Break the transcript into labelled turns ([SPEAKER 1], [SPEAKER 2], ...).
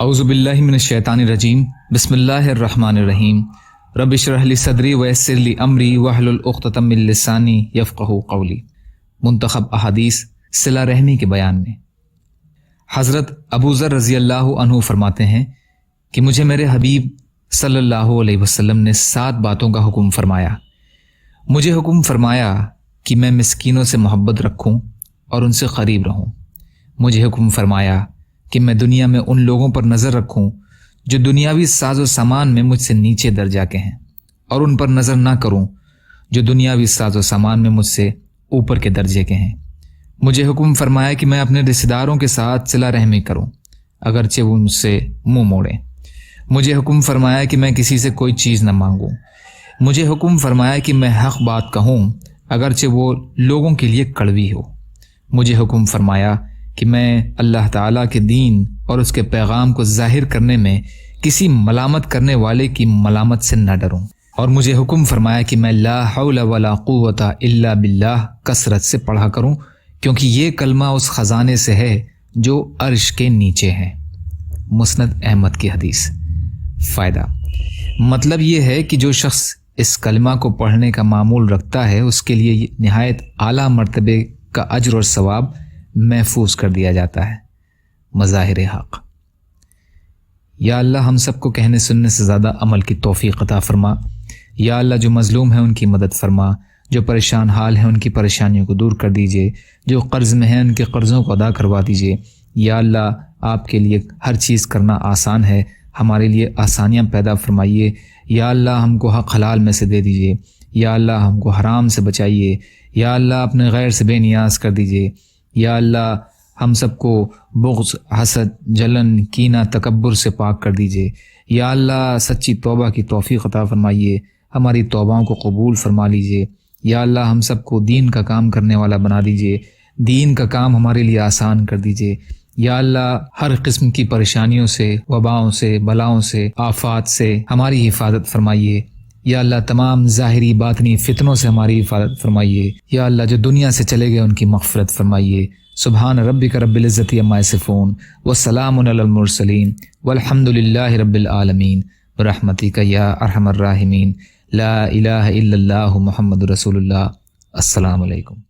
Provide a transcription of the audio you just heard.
[SPEAKER 1] اعوذ باللہ من الشیطان الرجیم بسم اللہ الرحمن الرحیم رب اشرح لی صدری ویسر لی امری واحلل عقدۃ من لسانی یفقہوا قولی۔ منتخب احادیث صلہ رحمی کے بیان میں حضرت ابو ذر رضی اللہ عنہ فرماتے ہیں کہ مجھے میرے حبیب صلی اللہ علیہ وسلم نے 7 باتوں کا حکم فرمایا۔ مجھے حکم فرمایا کہ میں مسکینوں سے محبت رکھوں اور ان سے قریب رہوں۔ مجھے حکم فرمایا کہ میں دنیا میں ان لوگوں پر نظر رکھوں جو دنیاوی ساز و سامان میں مجھ سے نیچے درجہ کے ہیں، اور ان پر نظر نہ کروں جو دنیاوی ساز و سامان میں مجھ سے اوپر کے درجے کے ہیں۔ مجھے حکم فرمایا کہ میں اپنے رشتہ داروں کے ساتھ صلہ رحمی کروں اگرچہ وہ مجھ سے منہ موڑیں۔ مجھے حکم فرمایا کہ میں کسی سے کوئی چیز نہ مانگوں۔ مجھے حکم فرمایا کہ میں حق بات کہوں اگرچہ وہ لوگوں کے لیے کڑوی ہو۔ مجھے حکم فرمایا کہ میں اللہ تعالیٰ کے دین اور اس کے پیغام کو ظاہر کرنے میں کسی ملامت کرنے والے کی ملامت سے نہ ڈروں، اور مجھے حکم فرمایا کہ میں لا حول ولا قوت الا باللہ کثرت سے پڑھا کروں، کیونکہ یہ کلمہ اس خزانے سے ہے جو عرش کے نیچے ہے۔ مسند احمد کی حدیث۔ فائدہ: مطلب یہ ہے کہ جو شخص اس کلمہ کو پڑھنے کا معمول رکھتا ہے اس کے لیے نہایت اعلیٰ مرتبے کا اجر اور ثواب محفوظ کر دیا جاتا ہے۔ مظاہر حق۔ یا اللہ ہم سب کو کہنے سننے سے زیادہ عمل کی توفیق عطا فرما۔ یا اللہ جو مظلوم ہیں ان کی مدد فرما، جو پریشان حال ہیں ان کی پریشانیوں کو دور کر دیجئے، جو قرض میں ہیں ان کے قرضوں کو ادا کروا دیجئے۔ یا اللہ آپ کے لیے ہر چیز کرنا آسان ہے، ہمارے لیے آسانیاں پیدا فرمائیے۔ یا اللہ ہم کو حق حلال میں سے دے دیجئے۔ یا اللہ ہم کو حرام سے بچائیے۔ یا اللہ اپنے غیر سے بے نیاز کر دیجئے۔ یا اللہ ہم سب کو بغض، حسد، جلن، کینہ، تکبر سے پاک کر دیجئے۔ یا اللہ سچی توبہ کی توفیق عطا فرمائیے، ہماری توباؤں کو قبول فرما لیجئے۔ یا اللہ ہم سب کو دین کا کام کرنے والا بنا دیجئے، دین کا کام ہمارے لیے آسان کر دیجئے۔ یا اللہ ہر قسم کی پریشانیوں سے، وباؤں سے، بلاؤں سے، آفات سے ہماری حفاظت فرمائیے۔ یا اللہ تمام ظاہری باطنی فتنوں سے ہماری حفاظت فرمائیے۔ یا اللہ جو دنیا سے چلے گئے ان کی مغفرت فرمائیے۔ سبحان ربک رب العزت عما یصفون وسلام علی المرسلین والحمد للہ رب العالمین برحمتک یا ارحم الراحمین۔ لا الہ الا اللہ محمد رسول اللہ۔ السلام علیکم۔